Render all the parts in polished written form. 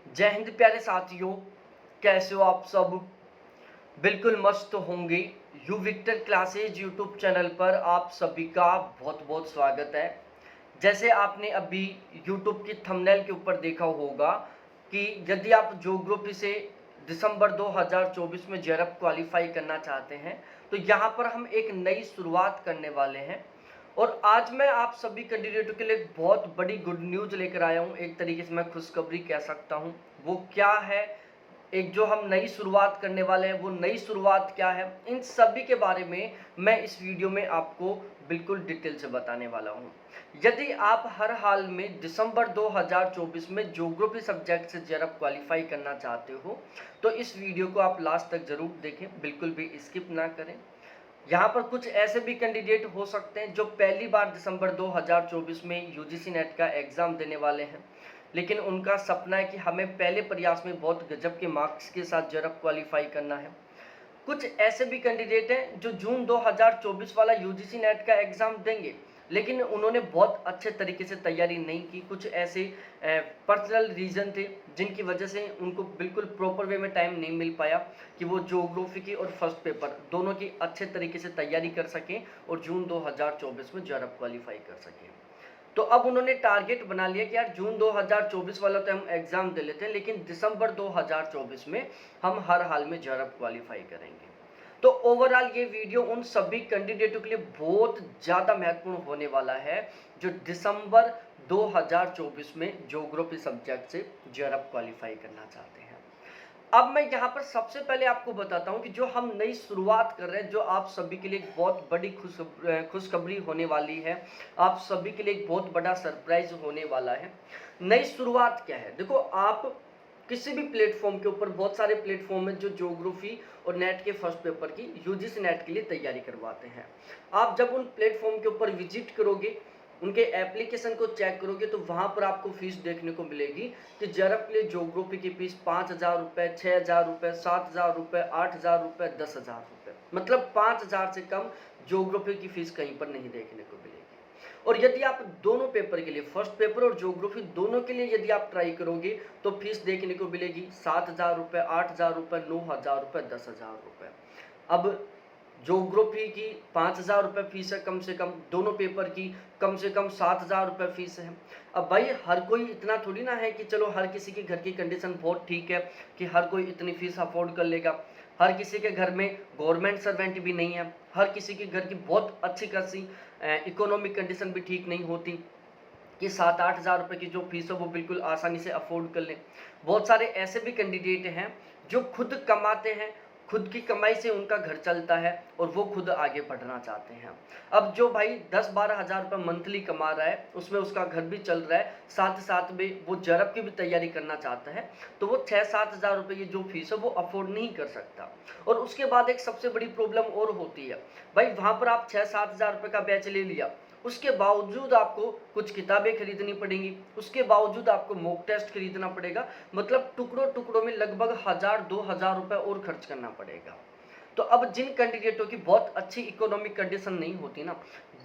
जय हिंद प्यारे साथियों, कैसे हो आप सब। बिल्कुल मस्त होंगे। You Victor classes YouTube channel पर आप सभी का बहुत बहुत स्वागत है। जैसे आपने अभी यूट्यूब की थंबनेल के ऊपर देखा होगा कि यदि आप ज्योग्राफी से दिसंबर 2024 में जेआरएफ क्वालिफाई करना चाहते हैं तो यहाँ पर हम एक नई शुरुआत करने वाले हैं। और आज मैं आप सभी कैंडिडेटों के लिए एक बहुत बड़ी गुड न्यूज़ लेकर आया हूँ। एक तरीके से मैं खुशखबरी कह सकता हूँ। वो क्या है, एक जो हम नई शुरुआत करने वाले हैं वो नई शुरुआत क्या है, इन सभी के बारे में मैं इस वीडियो में आपको बिल्कुल डिटेल से बताने वाला हूँ। यदि आप हर हाल में दिसंबर 2024 में ज्योग्राफी सब्जेक्ट से जेआरएफ क्वालिफाई करना चाहते हो तो इस वीडियो को आप लास्ट तक जरूर देखें, बिल्कुल भी स्किप ना करें। यहाँ पर कुछ ऐसे भी कैंडिडेट हो सकते हैं जो पहली बार दिसंबर 2024 में यूजीसी नेट का एग्ज़ाम देने वाले हैं, लेकिन उनका सपना है कि हमें पहले प्रयास में बहुत गजब के मार्क्स के साथ जेआरएफ क्वालिफाई करना है। कुछ ऐसे भी कैंडिडेट हैं जो जून 2024 वाला यूजीसी नेट का एग्ज़ाम देंगे, लेकिन उन्होंने बहुत अच्छे तरीके से तैयारी नहीं की। कुछ ऐसे पर्सनल रीज़न थे जिनकी वजह से उनको बिल्कुल प्रॉपर वे में टाइम नहीं मिल पाया कि वो ज्योग्राफी की और फर्स्ट पेपर दोनों की अच्छे तरीके से तैयारी कर सकें और जून 2024 में जेआरएफ क्वालिफाई कर सकें। तो अब उन्होंने टारगेट बना लिया कि यार जून 2024 वाला तो हम एग्ज़ाम दे लेते हैं, लेकिन दिसंबर 2024 में हम हर हाल में जेआरएफ क्वालिफाई करेंगे। तो ओवरऑल ये वीडियो उन सभी कैंडिडेटों के लिए बहुत ज़्यादा महत्वपूर्ण होने वाला है जो दिसंबर 2024 में ज्योग्राफी सब्जेक्ट से जेआरएफ क्वालिफाई करना चाहते हैं। अब मैं यहाँ पर सबसे पहले आपको बताता हूँ कि जो हम नई शुरुआत कर रहे हैं, जो आप सभी के लिए एक बहुत बड़ी खुशखबरी होने वाली है, आप सभी के लिए एक बहुत बड़ा सरप्राइज होने वाला है। नई शुरुआत क्या है, देखो आप किसी भी प्लेटफॉर्म के ऊपर, बहुत सारे प्लेटफॉर्म है जो ज्योग्राफी और नेट के फर्स्ट पेपर की यूजीसी नेट के लिए तैयारी करवाते हैं। आप जब उन प्लेटफॉर्म के ऊपर विजिट करोगे, उनके एप्लीकेशन को चेक करोगे तो वहाँ पर आपको फीस देखने को मिलेगी कि जेआरएफ के लिए ज्योग्राफी की फीस 5,000 रुपये, 6,000 रुपये, 7,000 रुपये, 8,000 रुपये, 10,000 रुपये, मतलब 5,000 से कम ज्योग्राफी की फीस कहीं पर नहीं देखने को मिलेगी। और यदि आप दोनों पेपर के लिए, फर्स्ट पेपर और ज्योग्राफी दोनों के लिए यदि आप ट्राई करोगे तो फीस देखने को मिलेगी 7,000 रुपये, 8,000 रुपये, 9,000 रुपये, 10,000 रुपये। अब ज्योग्राफी की 5,000 रुपये फीस है कम से कम, दोनों पेपर की कम से कम 7,000 रुपये फीस है। अब भाई हर कोई इतना थोड़ी ना है कि चलो हर किसी के घर की कंडीशन बहुत ठीक है कि हर कोई इतनी फीस अफोर्ड कर लेगा। हर किसी के घर में गवर्नमेंट सर्वेंट भी नहीं है, हर किसी के घर की बहुत अच्छी खासी इकोनॉमिक कंडीशन भी ठीक नहीं होती कि 7-8 हज़ार रुपये की जो फीस है वो बिल्कुल आसानी से अफोर्ड कर लें। बहुत सारे ऐसे भी कैंडिडेट हैं जो खुद कमाते हैं, खुद की कमाई से उनका घर चलता है और वो खुद आगे बढ़ना चाहते हैं। अब जो भाई 10-12 हज़ार रुपये मंथली कमा रहा है, उसमें उसका घर भी चल रहा है, साथ साथ में वो जेआरएफ की भी तैयारी करना चाहता है, तो वो 6-7 हज़ार रुपये की जो फीस है वो अफोर्ड नहीं कर सकता। और उसके बाद एक सबसे बड़ी प्रॉब्लम और होती है, भाई वहाँ पर आप 6-7 हज़ार रुपये का बैच ले लिया, उसके बावजूद आपको कुछ किताबें खरीदनी पड़ेंगी, उसके बावजूद आपको मॉक टेस्ट खरीदना पड़ेगा, मतलब टुकड़ों टुकड़ों में लगभग 1,000-2,000 रुपये और खर्च करना पड़ेगा। तो अब जिन कैंडिडेटों की बहुत अच्छी इकोनॉमिक कंडीशन नहीं होती ना,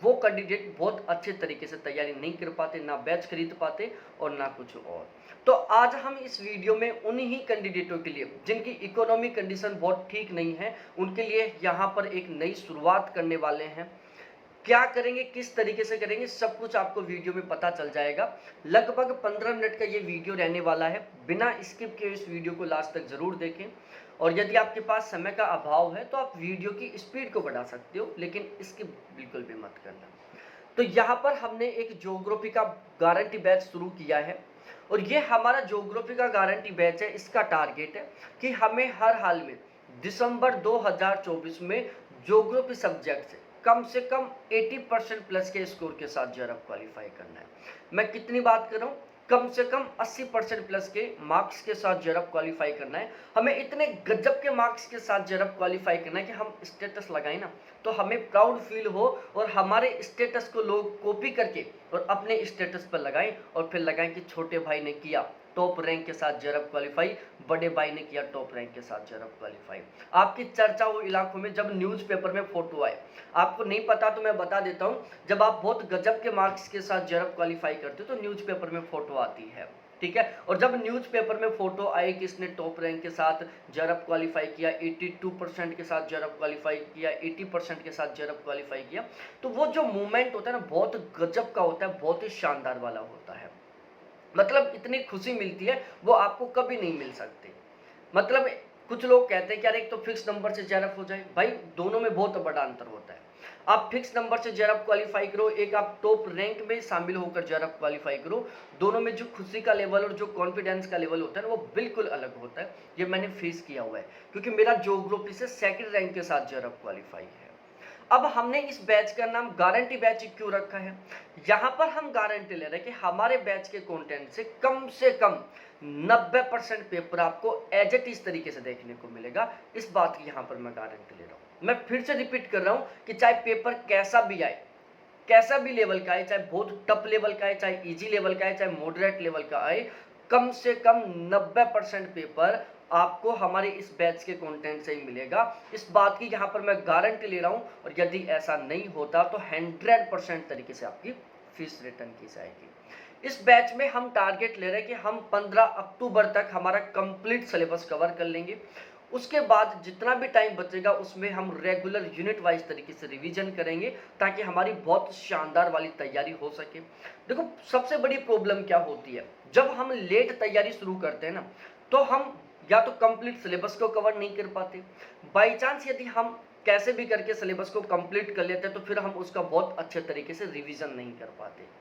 वो कैंडिडेट बहुत अच्छे तरीके से तैयारी नहीं कर पाते, ना बैच खरीद पाते और ना कुछ और। तो आज हम इस वीडियो में उन्हीं कैंडिडेटों के लिए जिनकी इकोनॉमिक कंडीशन बहुत ठीक नहीं है, उनके लिए यहाँ पर एक नई शुरुआत करने वाले हैं। क्या करेंगे, किस तरीके से करेंगे, सब कुछ आपको वीडियो में पता चल जाएगा। लगभग 15 मिनट का ये वीडियो रहने वाला है, बिना स्किप किए इस वीडियो को लास्ट तक जरूर देखें। और यदि आपके पास समय का अभाव है तो आप वीडियो की स्पीड को बढ़ा सकते हो, लेकिन स्किप बिल्कुल भी मत करना। तो यहाँ पर हमने एक ज्योग्राफी का गारंटी बैच शुरू किया है और ये हमारा ज्योग्राफी का गारंटी बैच है। इसका टारगेट है कि हमें हर हाल में दिसंबर 2024 में ज्योग्राफी सब्जेक्ट से कम 80% प्लस के स्कोर के साथ जेआरएफ क्वालिफाई करना है। मैं कितनी बात कर रहा हूँ, कम से कम 80% प्लस के मार्क्स के साथ जेआरएफ क्वालिफाई करना है। हमें इतने गजब के मार्क्स के साथ जेआरएफ क्वालिफाई करना है कि हम स्टेटस लगाएं ना तो हमें प्राउड फील हो और हमारे स्टेटस को लोग कॉपी करके और अपने स्टेटस पर लगाएं और फिर लगाएं कि छोटे भाई ने किया टॉप रैंक के साथ जेआरएफ क्वालिफाई, बड़े भाई ने किया टॉप रैंक के साथ जेआरएफ क्वालिफाई। आपकी चर्चा हो इलाकों में जब न्यूज़पेपर में फोटो आए। आपको नहीं पता तो मैं बता देता हूं, जब आप बहुत गजब के मार्क्स के साथ जेआरएफ क्वालिफाई करते हो तो न्यूज़पेपर में फोटो आती है। ठीक है। और जब न्यूज़पेपर में फोटो आई कि इसने टॉप रैंक के साथ जेआरएफ क्वालिफाई किया, 82% के साथ जेआरएफ क्वालिफाई किया, 80% के साथ जेआरएफ क्वालिफाई किया, तो वो जो मूवमेंट होता है ना, बहुत गजब का होता है, बहुत ही शानदार वाला होता है। मतलब इतनी खुशी मिलती है, वो आपको कभी नहीं मिल सकती। मतलब कुछ लोग कहते हैं कि यार एक तो फिक्स नंबर से जेआरएफ हो जाए, भाई दोनों में बहुत बड़ा अंतर होता है। आप फिक्स नंबर से जेआरएफ क्वालिफाई करो, एक आप टॉप रैंक में शामिल होकर जेआरएफ क्वालिफाई करो, दोनों में जो खुशी का लेवल और जो कॉन्फिडेंस का लेवल होता है ना, वो बिल्कुल अलग होता है। ये मैंने फेस किया हुआ है, क्योंकि मेरा ज्योग्राफी से सेकंड रैंक के साथ जेआरएफ क्वालिफाई है। अब हमने इस बैच का नाम गारंटी बैच क्यों रखा है? यहाँ पर हम गारंटी ले रहे हैं कि हमारे बैच के कंटेंट से कम 90% पेपर आपको एज इट इस तरीके से देखने को मिलेगा। इस बात की यहाँ पर मैं गारंटी ले रहा हूँ। मैं फिर से रिपीट कर रहा हूँ कि चाहे पेपर कैसा भी आए, कैसा भी लेवल का आए, चाहे बहुत टफ लेवल का आए, चाहे इजी लेवल का आए, चाहे मॉडरेट लेवल का आए, कम से कम 90% पेपर आपको हमारे इस बैच के कंटेंट से ही मिलेगा। इस बात की यहाँ पर मैं गारंटी ले रहा हूँ। और यदि ऐसा नहीं होता तो 100% तरीके से आपकी फीस रिटर्न की जाएगी। इस बैच में हम टारगेट ले रहे हैं कि हम 15 अक्टूबर तक हमारा कंप्लीट सिलेबस कवर कर लेंगे। उसके बाद जितना भी टाइम बचेगा उसमें हम रेगुलर यूनिट वाइज तरीके से रिवीजन करेंगे, ताकि हमारी बहुत शानदार वाली तैयारी हो सके। देखो सबसे बड़ी प्रॉब्लम क्या होती है, जब हम लेट तैयारी शुरू करते हैं ना, तो हम या तो कंप्लीट सिलेबस को कवर नहीं कर पाते। बाई चांस यदि हम कैसे भी करके सिलेबस को कंप्लीट कर लेते हैं, तो फिर हम उसका बहुत अच्छे तरीके से रिवीजन नहीं कर पाते।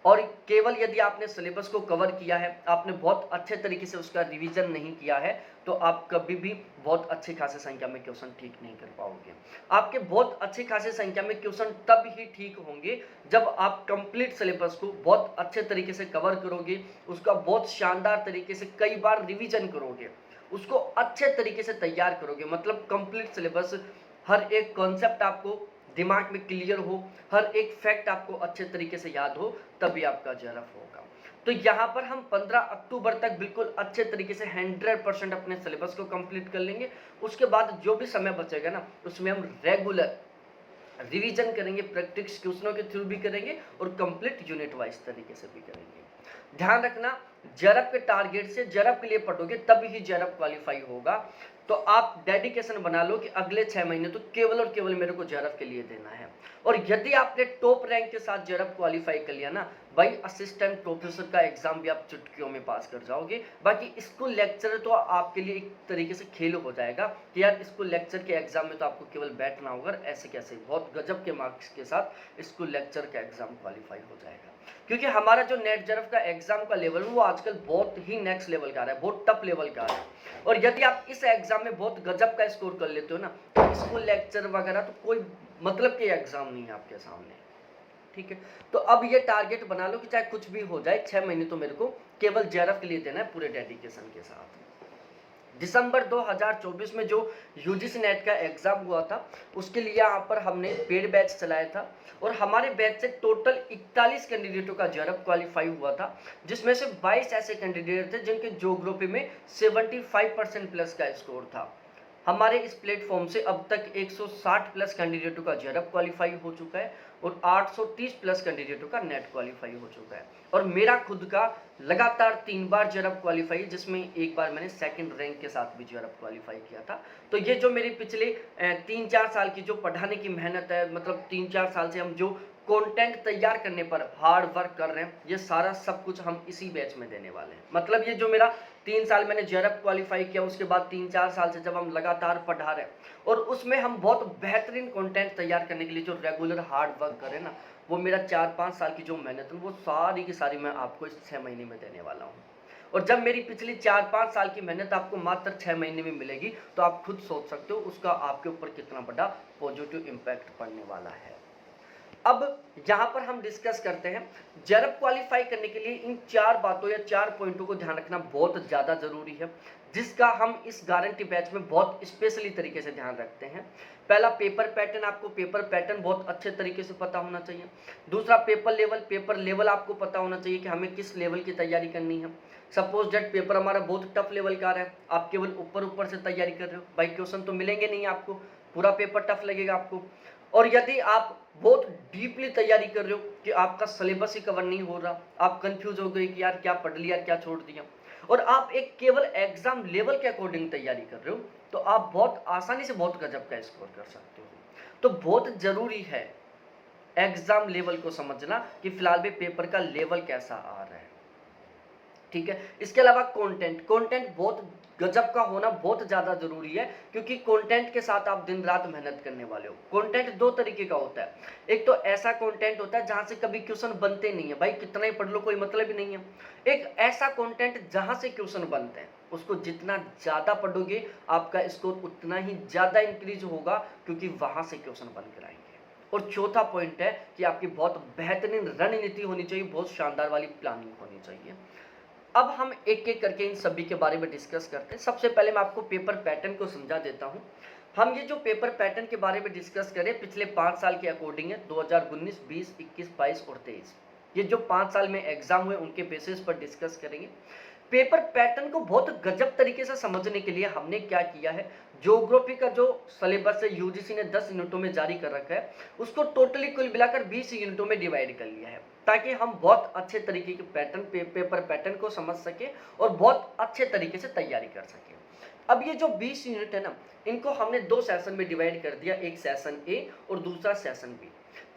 और केवल यदि आपने सिलेबस को कवर किया है, आपने बहुत अच्छे तरीके से उसका रिवीजन नहीं किया है, तो आप कभी भी बहुत अच्छी खासी संख्या में क्वेश्चन ठीक नहीं कर पाओगे। आपके बहुत अच्छी खासी संख्या में क्वेश्चन तब ही ठीक होंगे जब आप कंप्लीट सिलेबस को बहुत अच्छे तरीके से कवर करोगे, उसका बहुत शानदार तरीके से कई बार रिवीजन करोगे, उसको अच्छे तरीके से तैयार करोगे। मतलब कंप्लीट सिलेबस, हर एक कॉन्सेप्ट आपको दिमाग में क्लियर हो, हर एक फैक्ट आपको अच्छे तरीके से याद हो, तभी आपका जेआरएफ होगा। तो यहाँ पर हम 15 अक्टूबर तक बिल्कुल अच्छे तरीके से 100% अपने सिलेबस को कंप्लीट कर लेंगे। उसके बाद जो भी समय बचेगा ना, उसमें हम रेगुलर रिवीजन करेंगे, प्रैक्टिस क्वेश्चनों के थ्रू भी करेंगे और कंप्लीट यूनिट वाइज तरीके से भी करेंगे। ध्यान रखना, जेआरएफ के टारगेट से जेआरएफ के लिए पढ़ोगे तभी ही जेआरएफ क्वालिफाई होगा। तो आप डेडिकेशन बना लो कि अगले 6 महीने तो केवल और केवल मेरे को जेआरएफ के लिए देना है। और यदि आपने टॉप रैंक के साथ जेआरएफ क्वालिफाई कर लिया ना भाई, असिस्टेंट प्रोफेसर का एग्जाम भी आप चुटकियों में पास कर जाओगे। बाकी स्कूल लेक्चर तो आपके लिए एक तरीके से खेल हो जाएगा कि यार स्कूल लेक्चर के एग्जाम में तो आपको केवल बैठना होगा, ऐसे कैसे बहुत गजब के मार्क्स के साथ स्कूल लेक्चर का एग्जाम क्वालिफाई हो जाएगा। क्योंकि हमारा जो नेट जेआरएफ का एग्जाम का लेवल है वो आजकल बहुत ही नेक्स्ट लेवल का आ रहा है, बहुत टफ लेवल का आ रहा है। और यदि आप इस एग्जाम में बहुत गजब का स्कोर कर लेते हो ना, तो स्कूल लेक्चर वगैरह तो कोई मतलब के एग्जाम नहीं है आपके सामने। ठीक है, तो अब ये टारगेट बना लो कि चाहे कुछ भी हो जाए, 6 महीने तो मेरे को केवल जेआरएफ के लिए देना है पूरे डेडिकेशन के साथ। दिसंबर 2024 में जो यूजीसी नेट का एग्जाम हुआ था, उसके लिए यहाँ पर हमने पेड बैच चलाया था। और हमारे बैच से टोटल 41 कैंडिडेटों का जेआरएफ क्वालिफाई हुआ था, जिसमें से 22 ऐसे कैंडिडेट थे जिनके ज्योग्राफी में 75% प्लस का स्कोर था। हमारे इस प्लेटफॉर्म से अब तक 160 प्लस कैंडिडेटों का जेआरएफ क्वालिफाई हो चुका है और 830 प्लस कैंडिडेटों का नेट क्वालिफाई हो चुका है। और मेरा खुद का लगातार 3 बार जेआरएफ क्वालिफाई, जिसमें एक बार मैंने सेकंड रैंक के साथ भी जेआरएफ क्वालिफाई किया था। तो ये जो मेरी पिछले 3-4 साल की जो पढ़ाने की मेहनत है, मतलब 3-4 साल से हम जो कंटेंट तैयार करने पर हार्ड वर्क कर रहे हैं, ये सारा सब कुछ हम इसी बैच में देने वाले हैं। मतलब ये जो मेरा 3 साल मैंने जेआरएफ क्वालिफाई किया, उसके बाद 3-4 साल से जब हम लगातार पढ़ा रहे हैं और उसमें हम बहुत बेहतरीन कंटेंट तैयार करने के लिए जो रेगुलर हार्ड वर्क करें ना, वो मेरा 4-5 साल की जो मेहनत है वो सारी की सारी मैं आपको इस 6 महीने में देने वाला हूँ। और जब मेरी पिछली 4-5 साल की मेहनत आपको मात्र 6 महीने में मिलेगी, तो आप खुद सोच सकते हो उसका आपके ऊपर कितना बड़ा पॉजिटिव इम्पैक्ट पड़ने वाला है। अब यहाँ पर हम डिस्कस करते हैं, जेआरएफ क्वालिफाई करने के लिए इन 4 बातों या 4 पॉइंटों को ध्यान रखना बहुत ज़्यादा ज़रूरी है, जिसका हम इस गारंटी बैच में बहुत स्पेशली तरीके से ध्यान रखते हैं। पहला, पेपर पैटर्न। आपको पेपर पैटर्न बहुत अच्छे तरीके से पता होना चाहिए। दूसरा, पेपर लेवल आपको पता होना चाहिए कि हमें किस लेवल की तैयारी करनी है। सपोज दैट पेपर हमारा बहुत टफ लेवल का आ रहा है, आप केवल ऊपर से तैयारी कर रहे हो, भाई क्वेश्चन तो मिलेंगे नहीं आपको, पूरा पेपर टफ लगेगा आपको। और यदि आप बहुत डीपली तैयारी कर रहे हो कि आपका सिलेबस ही कवर नहीं हो रहा, आप कंफ्यूज हो गए कि यार क्या पढ़ लिया क्या छोड़ दिया, और आप एक केवल एग्जाम लेवल के अकॉर्डिंग तैयारी कर रहे हो, तो आप बहुत आसानी से बहुत गजब का स्कोर कर सकते हो। तो बहुत जरूरी है एग्जाम लेवल को समझना कि फिलहाल भी पेपर का लेवल कैसा आ रहा है। ठीक है, इसके अलावा कंटेंट बहुत गजब का होना बहुत ज्यादा जरूरी है, क्योंकि कंटेंट के साथ आप दिन रात मेहनत करने वाले हो। कंटेंट दो तरीके का होता है, एक तो ऐसा कंटेंट होता है जहां से कभी क्वेश्चन बनते नहीं है, भाई कितना ही पढ़ लो कोई मतलब ही नहीं है। एक ऐसा कंटेंट जहां से क्वेश्चन बनते हैं, उसको जितना ज्यादा पढ़ोगे आपका स्कोर उतना ही ज्यादा इंक्रीज होगा, क्योंकि वहां से क्वेश्चन बन कर आएंगे। और चौथा पॉइंट है कि आपकी बहुत बेहतरीन रणनीति होनी चाहिए, बहुत शानदार वाली प्लानिंग होनी चाहिए। अब हम एक एक करके इन सभी के बारे में डिस्कस करते हैं। सबसे पहले मैं आपको पेपर पैटर्न को समझा देता हूं। हम ये जो पेपर पैटर्न के बारे में डिस्कस करें पिछले 5 साल के अकॉर्डिंग है, 2019, 20, 21, 22 और 23, ये जो 5 साल में एग्जाम हुए उनके बेसिस पर डिस्कस करेंगे। पेपर पैटर्न को बहुत गजब तरीके से समझने के लिए हमने क्या किया है, ज्योग्राफी का जो सिलेबस है यूजीसी ने 10 यूनिटों में जारी कर रखा है, उसको टोटली कुल मिलाकर 20 यूनिटों में डिवाइड कर लिया है, ताकि हम बहुत अच्छे तरीके के पेपर पैटर्न को समझ सके और बहुत अच्छे तरीके से तैयारी कर सके। अब ये जो 20 यूनिट है ना, इनको हमने 2 सेशन में डिवाइड कर दिया, एक सेशन ए और दूसरा सेशन बी।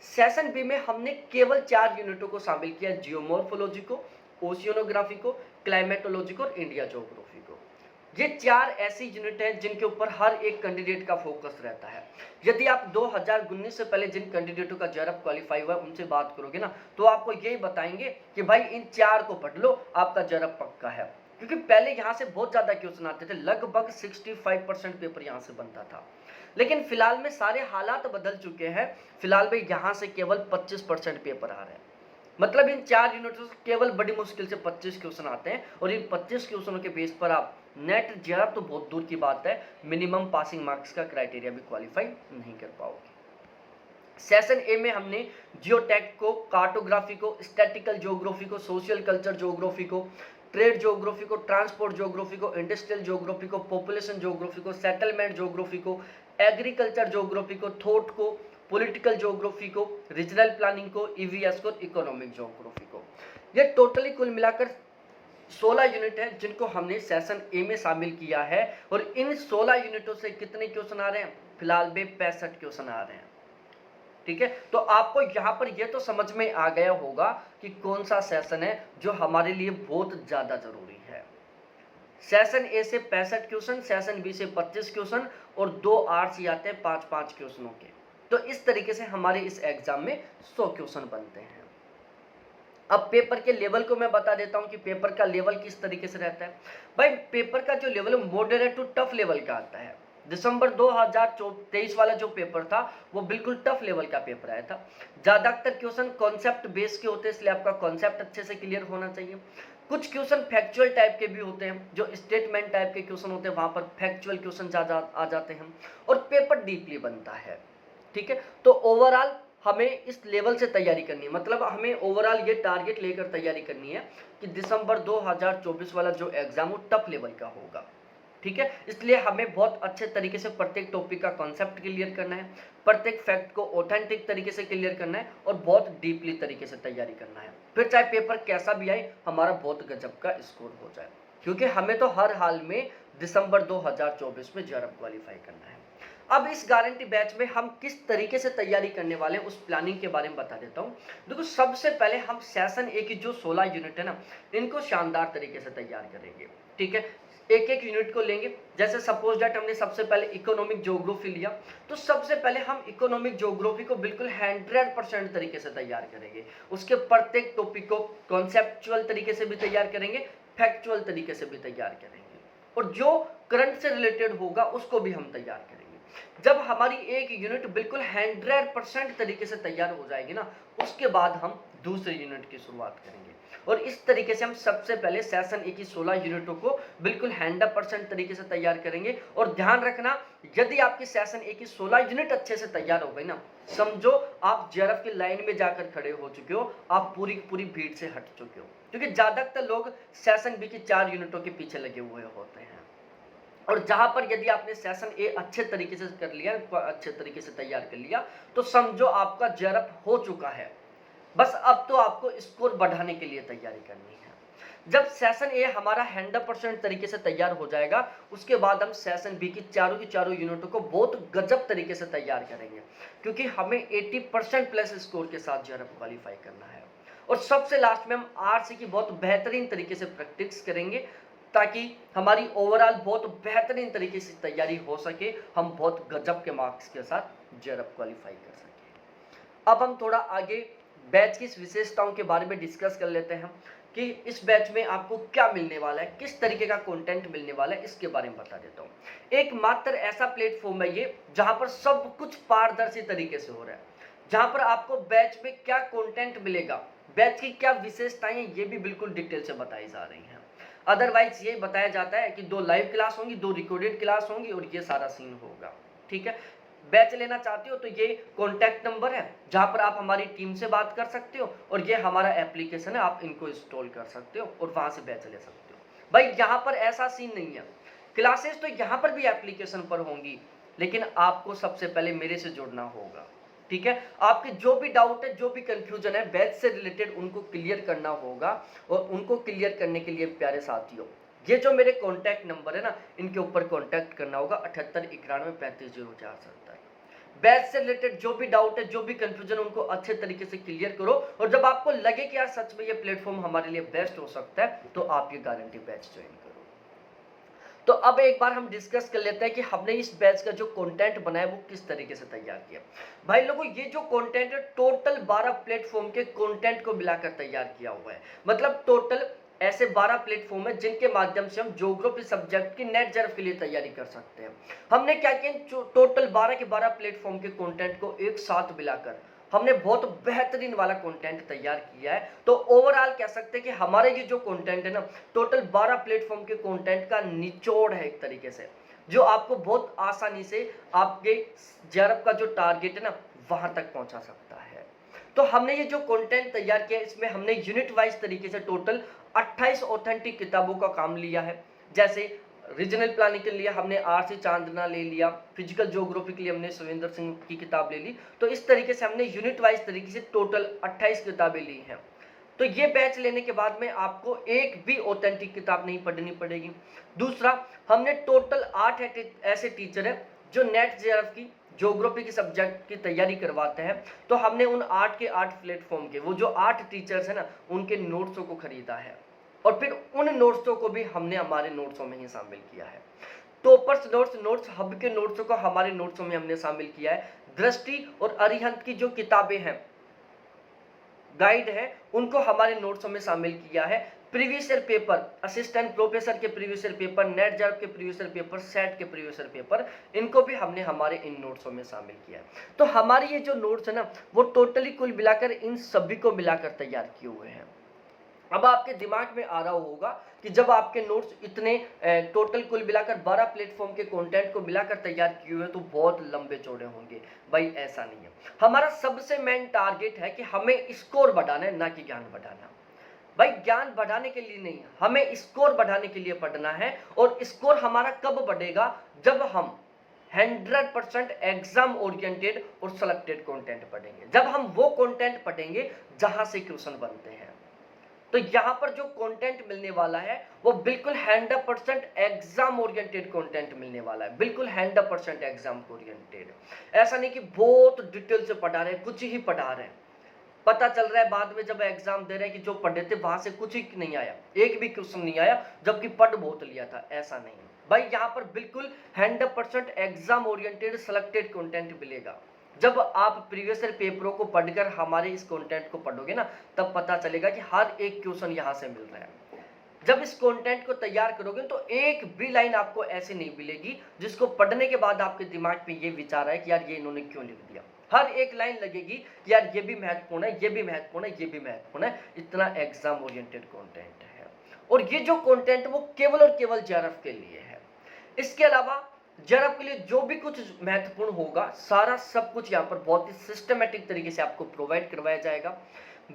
सेशन बी में हमने केवल 4 यूनिटों को शामिल किया, जियोमॉर्फोलॉजी को, ओशियोनोग्राफी को, क्लाइमेटोलॉजी को और इंडिया ज्योग्राफी को। ये 4 ऐसी यूनिट हैं जिनके ऊपर हर एक कैंडिडेट का फोकस रहता है। यदि आप 2019 से पहले जिन कैंडिडेटों का जेआरएफ क्वालिफाई हुआ है उनसे बात करोगे ना, तो आपको यही बताएंगे कि भाई इन 4 को पढ़ लो, आपका जेआरएफ पक्का है। क्योंकि पहले यहाँ से बहुत ज्यादा क्वेश्चन आते थे, लगभग 65% पेपर यहाँ से बनता था। लेकिन फिलहाल में सारे हालात बदल चुके हैं, फिलहाल में यहाँ से केवल 25% पेपर आ रहे हैं। मतलब इन 4 यूनिटों से केवल बड़ी मुश्किल से 25 क्वेश्चन आते हैं, और इन 25 क्वेश्चनों के बेस पर आप नेट जेआरएफ तो बहुत दूर की बात है, मिनिमम पासिंग मार्क्स का क्राइटेरिया भी क्वालिफाई नहीं कर पाओगे। सेशन ए में हमने जियोटेक को, कार्टोग्राफी को, स्टैटिकल ज्योग्राफी को, सोशल कल्चर ज्योग्राफी को, ट्रेड ज्योग्राफी को, ट्रांसपोर्ट ज्योग्राफी को, इंडस्ट्रियल ज्योग्राफी को, पॉपुलेशन ज्योग्राफी को, सेटलमेंट ज्योग्राफी को, एग्रीकल्चर ज्योग्राफी को, थॉट को, पॉलिटिकल ज्योग्राफी को, रीजनल प्लानिंग को, ईवीएस को, इकोनॉमिक ज्योग्राफी को। ये टोटली कुल मिलाकर 16 यूनिट है जिनको हमने सेशन ए में शामिल किया है। और इन 16 यूनिटों से कितने क्वेश्चन आ रहे हैं, फिलहाल में 65 क्वेश्चन आ रहे हैं। ठीक है, तो आपको यहां पर यह तो समझ में आ गया होगा कि कौन सा सेशन है जो हमारे लिए बहुत ज्यादा जरूरी है। सेशन ए से 65 क्वेश्चन, सेशन बी से 25 क्वेश्चन, और 2 आर से आते हैं 5-5 क्वेश्चनों के। तो इस तरीके से हमारे इस एग्जाम में 100 क्वेश्चन बनते हैं। अब पेपर के लेवल को मैं बता देता हूं कि पेपर का लेवल किस तरीके से रहता है। भाई पेपर का जो लेवल है मॉडरेट टू टफ लेवल का आता है। दिसंबर 2023 वाला जो पेपर था वो बिल्कुल टफ लेवल का पेपर आया था। ज्यादातर क्वेश्चन कॉन्सेप्ट बेस के होते हैं, इसलिए आपका कॉन्सेप्ट अच्छे से क्लियर होना चाहिए। कुछ क्वेश्चन फैक्चुअल टाइप के भी होते हैं, जो स्टेटमेंट टाइप के क्वेश्चन होते हैं वहां पर फैक्चुअल क्वेश्चन आ जाते हैं, और पेपर डीपली बनता है। ठीक है, तो ओवरऑल हमें इस लेवल से तैयारी करनी है, मतलब हमें ओवरऑल ये टारगेट लेकर तैयारी करनी है कि दिसंबर 2024 वाला जो एग्जाम वो टफ लेवल का होगा। ठीक है, इसलिए हमें बहुत अच्छे तरीके से प्रत्येक टॉपिक का कॉन्सेप्ट क्लियर करना है, प्रत्येक फैक्ट को ऑथेंटिक तरीके से क्लियर करना है, और बहुत डीपली तरीके से तैयारी करना है। फिर चाहे पेपर कैसा भी आए, हमारा बहुत गजब का स्कोर हो जाए, क्योंकि हमें तो हर हाल में दिसंबर 2024 में जेआरएफ क्वालिफाई करना है। अब इस गारंटी बैच में हम किस तरीके से तैयारी करने वाले हैं उस प्लानिंग के बारे में बता देता हूं। देखो, सबसे पहले हम सेशन ए की जो 16 यूनिट है ना, इनको शानदार तरीके से तैयार करेंगे। ठीक है, एक एक यूनिट को लेंगे। जैसे सपोज दैट हमने सबसे पहले इकोनॉमिक ज्योग्राफी लिया, तो सबसे पहले हम इकोनॉमिक ज्योग्राफी को बिल्कुल 100% तरीके से तैयार करेंगे। उसके प्रत्येक टॉपिक को कॉन्सेप्चुअल तरीके से भी तैयार करेंगे, फैक्चुअल तरीके से भी तैयार करेंगे, और जो करंट से रिलेटेड होगा उसको भी हम तैयार करेंगे। जब हमारी एक यूनिट बिल्कुल 100% तरीके से तैयार हो जाएगी ना, उसके बाद हम दूसरे यूनिट की शुरुआत करेंगे। और इस तरीके से हम सबसे पहले सेशन ए की 16 यूनिटों को बिल्कुल 100% तरीके से तैयार करेंगे। और ध्यान रखना, यदि आपकी सेशन ए की 16 यूनिट अच्छे से तैयार हो गई ना, समझो आप जेआरएफ की लाइन में जाकर खड़े हो चुके हो, आप पूरी पूरी भीड़ से हट चुके हो। क्योंकि ज्यादातर लोग सेशन बी की 4 यूनिटों के पीछे लगे हुए होते हैं। और जहां पर यदि आपने सेशन ए अच्छे तरीके से कर लिया, अच्छे तरीके से तैयार कर लिया, तो समझो आपका जेआरएफ हो चुका है। बस अब तो आपको स्कोर बढ़ाने के लिए तैयारी करनी है। जब सेशन ए हमारा 100% तरीके से तैयार हो जाएगा, उसके बाद हम सेशन बी की चारों यूनिटों को बहुत गजब तरीके से तैयार करेंगे, क्योंकि हमें 80% प्लस स्कोर के साथ जेआरएफ क्वालिफाई करना है। और सबसे लास्ट में हम आरसी की बहुत बेहतरीन तरीके से प्रैक्टिस करेंगे, ताकि हमारी ओवरऑल बहुत बेहतरीन तरीके से तैयारी हो सके, हम बहुत गजब के मार्क्स के साथ जेआरएफ क्वालिफाई कर सके। अब हम थोड़ा आगे बैच की विशेषताओं के बारे में डिस्कस कर लेते हैं कि इस बैच में आपको क्या मिलने वाला है, किस तरीके का कंटेंट मिलने वाला है, इसके बारे में बता देता हूँ। एक मात्र ऐसा प्लेटफॉर्म है ये जहां पर सब कुछ पारदर्शी तरीके से हो रहा है, जहां पर आपको बैच में क्या कंटेंट मिलेगा, बैच की क्या विशेषताएं, ये भी बिल्कुल डिटेल से बताई जा रही हैं। अदरवाइज ये बताया जाता है कि 2 लाइव क्लास होंगी, 2 रिकॉर्डेड क्लास होंगी और ये सारा सीन होगा। ठीक है, बैच लेना चाहते हो तो ये कॉन्टैक्ट नंबर है जहां पर आप हमारी टीम से बात कर सकते हो, और ये हमारा एप्लीकेशन है, आप इनको इंस्टॉल कर सकते हो और वहां से बैच ले सकते हो। भाई यहाँ पर ऐसा सीन नहीं है, क्लासेस तो यहाँ पर भी एप्लीकेशन पर होंगी, लेकिन आपको सबसे पहले मेरे से जुड़ना होगा। ठीक है, आपके जो भी डाउट है, जो भी कंफ्यूजन है बैच से रिलेटेड, उनको क्लियर करना होगा। और उनको क्लियर करने के लिए प्यारे साथियों, ये जो मेरे कॉन्टैक्ट नंबर है ना, इनके ऊपर कॉन्टैक्ट करना होगा 7891350470। बैच से रिलेटेड जो भी डाउट है, जो भी कंफ्यूजन, उनको अच्छे तरीके से क्लियर करो। और जब आपको लगे कि यार सच में ये प्लेटफॉर्म हमारे लिए बेस्ट हो सकता है, तो आप ये गारंटी बैच ज्वाइन करो। तो अब एक बार हम डिस्कस कर लेते हैं कि हमने इस बैच का जो कंटेंट बनाया वो किस तरीके से तैयार किया। भाई लोगों, ये जो कंटेंट है टोटल 12 प्लेटफॉर्म के कंटेंट को मिलाकर तैयार किया हुआ है। मतलब टोटल ऐसे 12 प्लेटफॉर्म है जिनके माध्यम से हम ज्योग्राफी सब्जेक्ट की नेट जेआरएफ के लिए तैयारी कर सकते हैं। हमने क्या किया, टोटल 12 के 12 प्लेटफॉर्म के कंटेंट को एक साथ मिलाकर हमने बहुत बेहतरीन वाला कंटेंट तैयार किया है। तो ओवरऑल कह सकते हैं कि हमारे ये जो कंटेंट है ना, टोटल 12 प्लेटफॉर्म के कंटेंट का निचोड़ है एक तरीके से, जो आपको बहुत आसानी से आपके जेआरएफ का जो टारगेट है ना, वहां तक पहुंचा सकता है। तो हमने ये जो कंटेंट तैयार किया, इसमें हमने यूनिट वाइज तरीके से टोटल 28 ऑथेंटिक किताबों का काम लिया है। जैसे रीजनल प्लानिंग के लिए हमने आरसी चांदना ले लिया, फिजिकल ज्योग्राफी के लिए हमने सुरेंद्र सिंह की किताब ले ली। तो इस तरीके से हमने यूनिट वाइज तरीके से टोटल 28 किताबें ली हैं। तो ये बैच लेने के बाद में आपको एक भी ऑथेंटिक किताब नहीं पढ़नी पड़ेगी। दूसरा, हमने टोटल 8 ऐसे टीचर हैं जो नेट जेआरएफ की ज्योग्राफी के सब्जेक्ट की तैयारी करवाते हैं। तो हमने उन 8 के 8 प्लेटफॉर्म के वो जो 8 टीचर्स हैं ना, उनके नोट्सों को खरीदा है, और फिर उन नोट्सों को भी हमने हमारे नोट्सों में ही शामिल किया है। टॉपर्स नोट्स हब के नोट्सों को हमारे नोट्सों में हमने शामिल किया है। दृष्टि और अरिहंत की जो किताबें हैं, गाइड है, उनको हमारे नोट्सों में शामिल किया है। Previous year paper, assistant professor के previous year paper, NET JRF के प्रीवियस ईयर पेपर, सेट के प्रीवियस ईयर पेपर, इनको भी हमने हमारे इन नोट्सों में शामिल किया है। तो हमारे ये जो नोट्स है ना, वो टोटली कुल मिलाकर इन सभी को मिलाकर तैयार किए हुए हैं। अब आपके दिमाग में आ रहा होगा कि जब आपके नोट्स इतने टोटल कुल मिलाकर 12 प्लेटफॉर्म के कंटेंट को मिलाकर तैयार किए हुए तो बहुत लंबे चौड़े होंगे। भाई ऐसा नहीं है, हमारा सबसे मेन टारगेट है कि हमें स्कोर बढ़ाना है, ना कि ज्ञान बढ़ाना। भाई ज्ञान बढ़ाने के लिए नहीं, हमें स्कोर बढ़ाने के लिए पढ़ना है। और स्कोर हमारा कब बढ़ेगा, जब हम 100% एग्जाम ओरिएंटेड और सेलेक्टेड कंटेंट पढ़ेंगे, जब हम वो कंटेंट पढ़ेंगे जहां से क्वेश्चन बनते हैं। तो यहाँ पर जो कंटेंट मिलने वाला है वो बिल्कुल 100% एग्जाम ओरिएंटेड कंटेंट मिलने वाला है, बिल्कुल 100% एग्जाम ओरिएंटेड। ऐसा नहीं कि बहुत डिटेल से पढ़ा रहे हैं, कुछ ही पढ़ा रहे हैं, पता चल रहा है बाद में जब एग्जाम दे रहे हैं कि जो पढ़े थे वहां से कुछ ही नहीं आया, एक भी क्वेश्चन नहीं आया, जबकि पढ़ बहुत लिया था। ऐसा नहीं भाई, यहाँ पर बिल्कुल 100% एग्जाम ओरिएंटेड सेलेक्टेड कंटेंट मिलेगा। जब आप प्रीवियस ईयर पेपरों को पढ़कर हमारे इस कंटेंट को पढ़ोगे ना, तब पता चलेगा कि हर एक क्वेश्चन यहाँ से मिल रहा है। जब इस कंटेंट को तैयार करोगे तो एक भी लाइन आपको ऐसी नहीं मिलेगी जिसको पढ़ने के बाद आपके दिमाग में ये विचार है कि यार ये इन्होंने क्यों लिख दिया। हर एक लाइन लगेगी कि यार ये भी महत्वपूर्ण है, ये भी महत्वपूर्ण है, ये भी महत्वपूर्ण है। इतना एग्जाम ओरिएंटेड कंटेंट है, और ये जो कंटेंट वो केवल और केवल जेआरएफ के लिए है। इसके अलावा जेआरएफ के लिए जो भी कुछ महत्वपूर्ण होगा, सारा सब कुछ यहाँ पर बहुत ही सिस्टमेटिक तरीके से आपको प्रोवाइड करवाया जाएगा।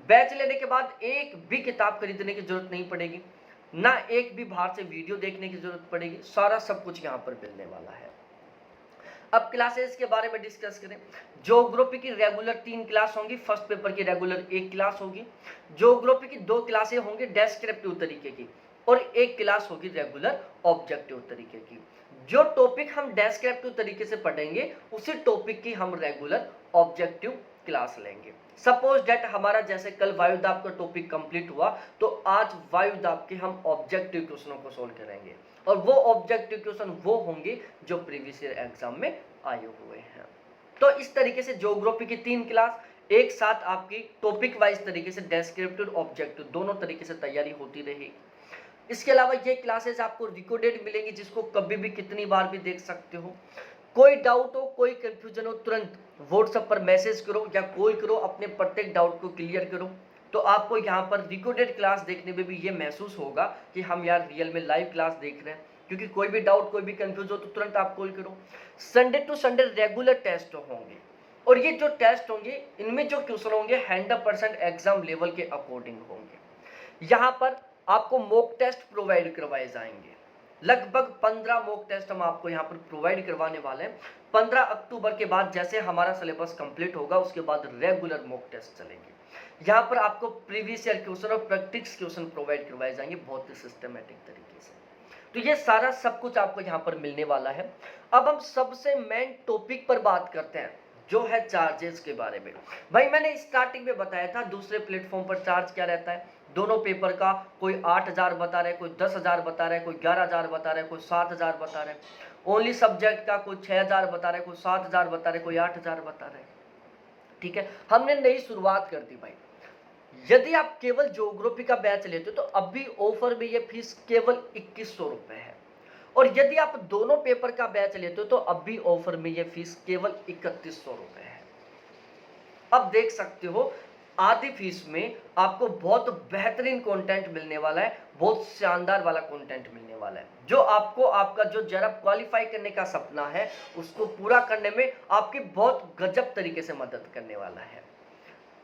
बैच लेने के बाद एक भी किताब खरीदने की जरूरत नहीं पड़ेगी। ना एक भी बाहर से वीडियो देखने की जरूरत पड़ेगी, सारा सब कुछ यहाँ पर मिलने वाला है। अब क्लासेस के बारे में डिस्कस करें। ज्योग्राफी की रेगुलर 3 क्लास होंगी, फर्स्ट पेपर की रेगुलर 1 क्लास होगी। ज्योग्राफी की 2 क्लासें होंगी डेस्क्रिप्टिव तरीके की और 1 क्लास होगी रेगुलर ऑब्जेक्टिव तरीके की। जो टॉपिक हम डेस्क्रिप्टिव तरीके से पढ़ेंगे उसी टॉपिक की हम रेगुलर ऑब्जेक्टिव क्लास लेंगे। सपोज डेट हमारा जैसे कल वायुदाब का टॉपिक कंप्लीट हुआ, तो आज वायुदाब के हम ऑब्जेक्टिव क्वेश्चनों को सोल्व करेंगे और वो ऑब्जेक्टिव क्वेश्चन वो होंगे जो प्रीवियस ईयर एग्जाम में आए हुए हैं। तो इस तरीके से ज्योग्राफी की 3 क्लास एक साथ आपकी टॉपिक वाइज तरीके से डेस्क्रिप्टिव ऑब्जेक्टिव दोनों तरीके से तैयारी होती रहेगी। इसके अलावा ये क्लासेस आपको रिकॉर्डेड मिलेंगी, जिसको कभी भी कितनी बार भी देख सकते हो। कोई डाउट हो, कोई कंफ्यूजन हो, तुरंत व्हाट्सएप पर मैसेज करो या कॉल करो, अपने प्रत्येक डाउट को क्लियर करो। तो आपको यहाँ पर रिकॉर्डेड क्लास देखने में भी ये महसूस होगा कि हम यार रियल में लाइव क्लास देख रहे हैं, क्योंकि कोई भी डाउट, कोई भी कंफ्यूज हो तो तुरंत आप कॉल करो। Sunday to Sunday regular test होंगे और ये जो टेस्ट होंगे इनमें जो क्वेश्चन होंगे 100% एग्जाम लेवल के अकॉर्डिंग होंगे। यहाँ पर आपको मॉक टेस्ट प्रोवाइड करवाए जाएंगे। लगभग 15 मॉक टेस्ट हम आपको यहाँ पर प्रोवाइड करवाने वाले हैं। 15 अक्टूबर के बाद जैसे हमारा सिलेबस कंप्लीट होगा उसके बाद रेगुलर मॉक टेस्ट चलेंगे। यहाँ पर आपको प्रीवियस ईयर क्वेश्चन और प्रैक्टिस क्वेश्चन प्रोवाइड करवाए जाएंगे बहुत ही सिस्टमेटिक तरीके से। तो ये सारा सब कुछ आपको यहाँ पर मिलने वाला है। अब हम सबसे मेन टॉपिक पर बात करते हैं, जो है चार्जेस के बारे में। भाई मैंने स्टार्टिंग में बताया था दूसरे प्लेटफॉर्म पर चार्ज क्या रहता है। दोनों पेपर का कोई 8,000 बता रहे, कोई 10,000 बता रहे, कोई 11,000 बता रहे, कोई 7,000 बता रहे। ओनली सब्जेक्ट का कोई 6,000 बता रहे, कोई 7,000 बता रहे, कोई 8,000 बता रहे। ठीक है, हमने नई शुरुआत कर दी भाई। यदि आप केवल ज्योग्राफी का बैच लेते हो तो अभी ऑफर में ये फीस केवल 2100 रुपए है, और यदि आप दोनों पेपर का बैच लेते हो तो अभी ऑफर में ये फीस केवल 3100 रुपए है। अब देख सकते हो आधी फीस में आपको बहुत बेहतरीन कंटेंट मिलने वाला है, बहुत शानदार वाला कंटेंट मिलने वाला है, जो आपको आपका जो जरा क्वालिफाई करने का सपना है उसको पूरा करने में आपकी बहुत गजब तरीके से मदद करने वाला है।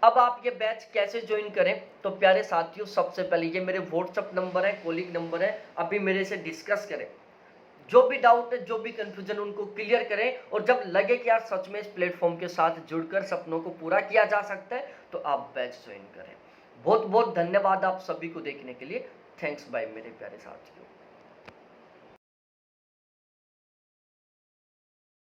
अब आप ये बैच कैसे ज्वाइन करें, तो प्यारे साथियों सबसे पहले ये मेरे व्हाट्सएप नंबर है, कॉलिंग नंबर है, अभी मेरे से डिस्कस करें। जो भी डाउट है, जो भी कंफ्यूजन, उनको क्लियर करें, और जब लगे कि यार सच में इस प्लेटफॉर्म के साथ जुड़कर सपनों को पूरा किया जा सकता है तो आप बैच ज्वाइन करें। बहुत बहुत धन्यवाद आप सभी को देखने के लिए। थैंक्स बाय मेरे प्यारे साथियों।